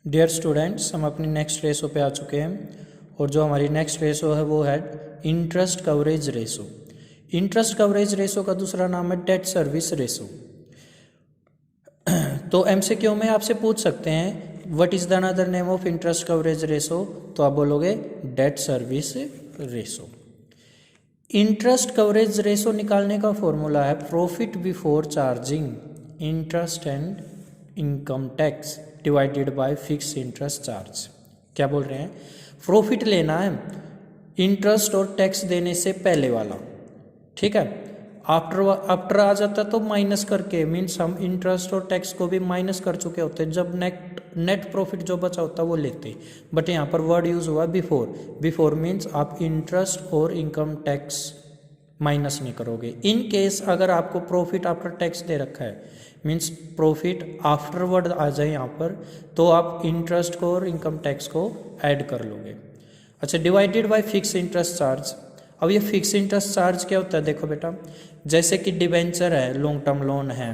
Dear students, हम अपनी next ratio पे आ चुके हैं और जो हमारी नेक्स्ट रेशो है वो है interest coverage ratio. Interest coverage ratio का दूसरा नाम है डेट सर्विस रेशो। तो एमसीक्यू में आपसे पूछ सकते हैं what is the another name of interest coverage ratio, तो आप बोलोगे debt service ratio. Interest coverage ratio निकालने का फॉर्मूला है profit before charging interest and income tax divided by fix interest charge. क्या बोल रहे हैं? प्रॉफिट लेना है इंटरेस्ट और टैक्स देने से पहले वाला, ठीक है। आफ्टर आ जाता तो माइनस करके, मीन्स हम इंटरेस्ट और टैक्स को भी माइनस कर चुके होते हैं, जब नेट प्रॉफिट जो बचा होता वो लेते। बट यहाँ पर वर्ड यूज हुआ बिफोर। बिफोर मीन्स आप इंटरेस्ट और इनकम टैक्स माइनस नहीं करोगे। इन केस अगर आपको प्रॉफिट आफ्टर टैक्स दे रखा है, मीन्स प्रॉफिट आफ्टरवर्ड आ जाए यहाँ पर, तो आप इंटरेस्ट को और इनकम टैक्स को ऐड कर लोगे। अच्छा, divided by fix interest charge. अब ये फिक्स इंटरेस्ट चार्ज क्या होता है? देखो बेटा, जैसे कि डिबेंचर है, लॉन्ग टर्म लोन है,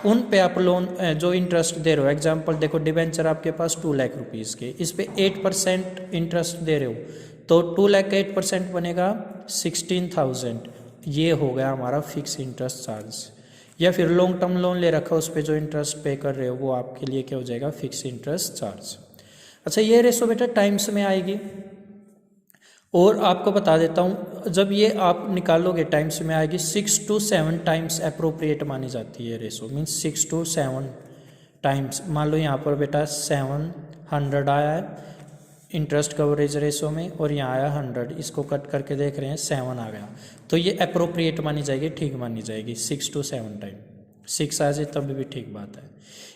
उन पे आप लोन जो इंटरेस्ट दे रहे हो, एग्जांपल देखो, डिबेंचर आपके पास 2 लाख रुपीज़ के, इस पे 8% इंटरेस्ट दे रहे हो, तो 2 लाख का 8% बनेगा 16,000। ये हो गया हमारा फिक्स इंटरेस्ट चार्ज। या फिर लॉन्ग टर्म लोन ले रखा, उस पर जो इंटरेस्ट पे कर रहे हो वो आपके लिए क्या हो जाएगा? Fix interest charge. अच्छा, ये रेशो बेटा टाइम्स में आएगी, और आपको बता देता हूँ, जब ये आप निकालोगे टाइम्स में आएगी, 6 to 7 टाइम्स अप्रोप्रिएट मानी जाती है रेशो, मीन्स 6 to 7 टाइम्स। मान लो यहाँ पर बेटा 700 आया है इंटरेस्ट कवरेज रेशो में, और यहाँ आया 100, इसको कट करके देख रहे हैं 7 आ गया, तो ये अप्रोप्रिएट मानी जाएगी, ठीक मानी जाएगी 6 to 7 टाइम। 6 आ जाए तब भी ठीक बात है।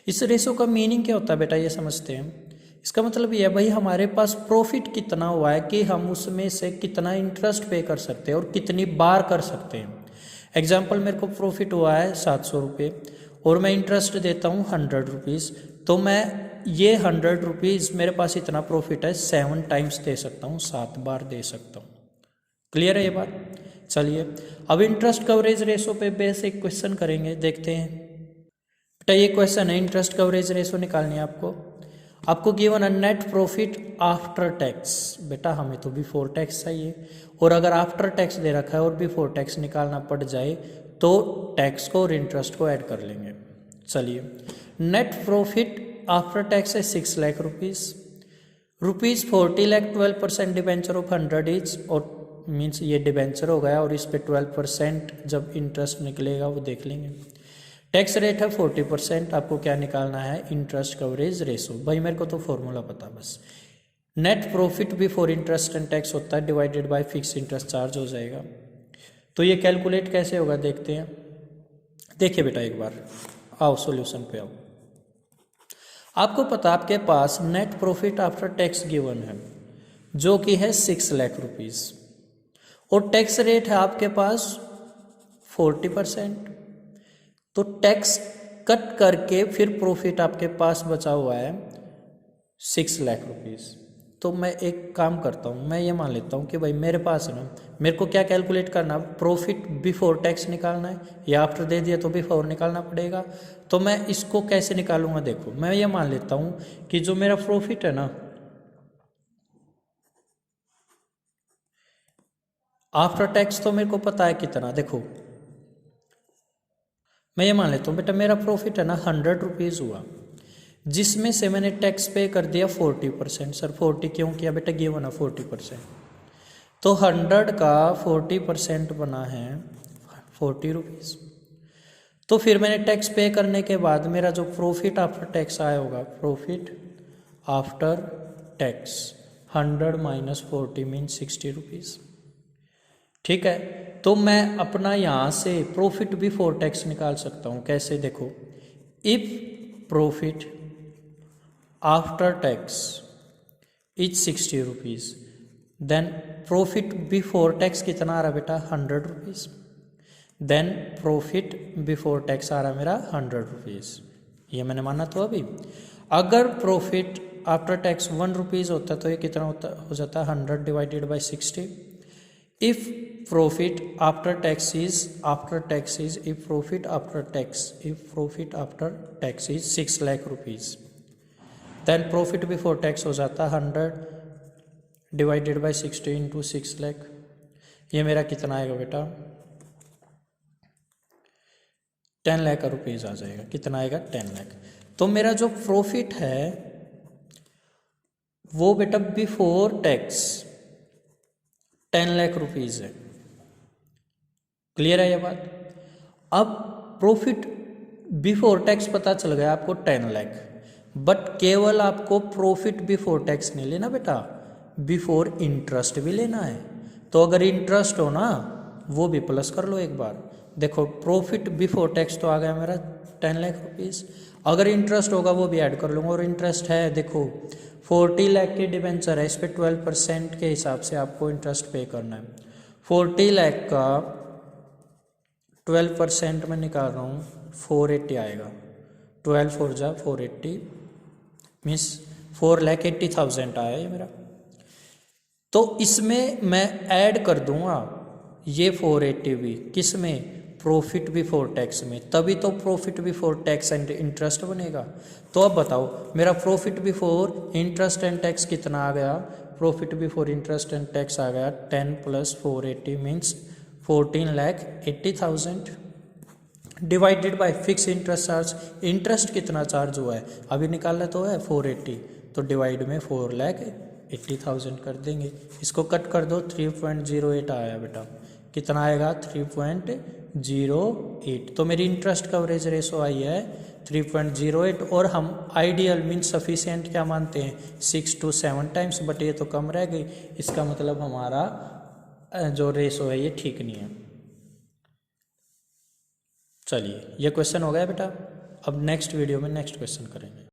इस रेशो का मीनिंग क्या होता है बेटा, ये समझते हैं। इसका मतलब ये है भाई, हमारे पास प्रॉफिट कितना हुआ है कि हम उसमें से कितना इंटरेस्ट पे कर सकते हैं और कितनी बार कर सकते हैं। एग्जाम्पल, मेरे को प्रॉफिट हुआ है 700 रुपये और मैं इंटरेस्ट देता हूँ 100 रुपीज़, तो मैं ये 100 रुपीज़, मेरे पास इतना प्रॉफिट है, 7 टाइम्स दे सकता हूँ, 7 बार दे सकता हूँ। क्लियर है ये बात? चलिए, अब इंटरेस्ट कवरेज रेशो पे बेस एक क्वेश्चन करेंगे, देखते हैं। बेटा ये क्वेश्चन है, इंटरेस्ट कवरेज रेशो निकालनी है आपको given a net profit after tax. बेटा हमें तो बिफोर टैक्स चाहिए, और अगर आफ्टर टैक्स दे रखा है और बिफोर टैक्स निकालना पड़ जाए तो टैक्स को और इंटरेस्ट को ऐड कर लेंगे। चलिए, नेट प्रॉफिट आफ्टर टैक्स है 6 lakh rupees 40 lakh 12% debenture of 100 etch, और मीन्स ये डिबेंचर हो गया, और इस पे 12% जब इंटरेस्ट निकलेगा वो देख लेंगे। टैक्स रेट है 40%। आपको क्या निकालना है? Interest coverage ratio. भाई मेरे को तो फॉर्मूला पता, बस net profit before interest and tax होता है divided by fix interest charge हो जाएगा। तो ये कैलकुलेट कैसे होगा देखते हैं। देखिए बेटा, एक बार आओ सॉल्यूशन पे आओ। आपको पता, आपके पास net profit after tax given है जो कि है 6 लाख रुपीज़, और टैक्स रेट है आपके पास 40%। तो टैक्स कट करके फिर प्रॉफिट आपके पास बचा हुआ है 6 लाख रुपीज़। तो मैं एक काम करता हूँ, मैं ये मान लेता हूँ कि भाई मेरे पास है ना, मेरे को क्या कैलकुलेट करना, प्रॉफिट बिफोर टैक्स निकालना है, या आफ्टर दे दिया तो बिफोर निकालना पड़ेगा। तो मैं इसको कैसे निकालूंगा? देखो, मैं ये मान लेता हूँ कि जो मेरा प्रॉफिट है ना आफ्टर टैक्स, तो मेरे को पता है कितना। देखो, मैं ये मान लेता हूँ बेटा, मेरा प्रॉफिट है ना 100 रुपीज़ हुआ, जिसमें से मैंने टैक्स पे कर दिया 40%। सर 40 क्यों किया? बेटा गिवन है 40%, तो 100 का 40% बना है 40 रुपीज़। तो फिर मैंने टैक्स पे करने के बाद मेरा जो प्रॉफिट आफ्टर टैक्स आया होगा, profit after tax 100 minus 40 mean 60 rupees. ठीक है, तो मैं अपना यहाँ से प्रॉफिट बिफोर टैक्स निकाल सकता हूँ। कैसे? देखो, if profit after tax is 60 rupees, then profit before tax कितना आ रहा बेटा? 100 rupees. Then profit before tax आ रहा मेरा 100 रुपीज़। ये मैंने माना। तो अभी अगर प्रॉफिट आफ्टर टैक्स 1 रुपीज़ होता तो ये कितना हो जाता? 100 divided by 60। if profit after tax is if profit after tax is 6 lakh rupees, then profit before tax हो जाता 100 डिवाइडेड बाई 60 इंटू 6 लाख। ये मेरा कितना आएगा बेटा 10 लाख रुपीज़ आ जाएगा। कितना आएगा 10 लाख। तो मेरा जो प्रॉफिट है वो बेटा बिफोर टैक्स 10 लाख रुपीज़ है। क्लियर है ये बात। अब प्रॉफिट बिफोर टैक्स पता चल गया आपको 10 लाख, बट केवल आपको प्रॉफिट बिफोर टैक्स नहीं लेना बेटा, बिफोर इंटरेस्ट भी लेना है। तो अगर इंटरेस्ट हो ना वो भी प्लस कर लो एक बार। देखो प्रॉफिट बिफोर टैक्स तो आ गया मेरा 10 लाख रुपीज़, अगर इंटरेस्ट होगा वो भी ऐड कर लूँगा। और इंटरेस्ट है देखो 40 लाख की डिबेंचर है, इस पर 12% के हिसाब से आपको इंटरेस्ट पे करना है। 40 लाख का 12% में निकाल रहा हूँ 480 आएगा। 12 4 जा 480 मीन्स 4,80,000 आया ये मेरा। तो इसमें मैं ऐड कर दूंगा ये 480 भी, किस में प्रॉफिट बिफोर टैक्स में, तभी तो profit before tax and interest बनेगा। तो अब बताओ मेरा profit before interest and tax कितना आ गया, profit before interest and tax आ गया 10 + 480 means 14,80,000 divided by fix interest charge. Interest कितना चार्ज हुआ है अभी निकालना तो है 480, तो डिवाइड में 4,80,000 कर देंगे। इसको कट कर दो 3.08 आया बेटा। कितना आएगा 3.08। तो मेरी इंटरेस्ट कवरेज रेशो आई है 3.08। और हम आइडियल मीन सफिशिएंट क्या मानते हैं 6 to 7 टाइम्स, बट ये तो कम रह गई। इसका मतलब हमारा जो रेशो है ये ठीक नहीं है। चलिए ये क्वेश्चन हो गया बेटा। अब नेक्स्ट वीडियो में नेक्स्ट क्वेश्चन करेंगे।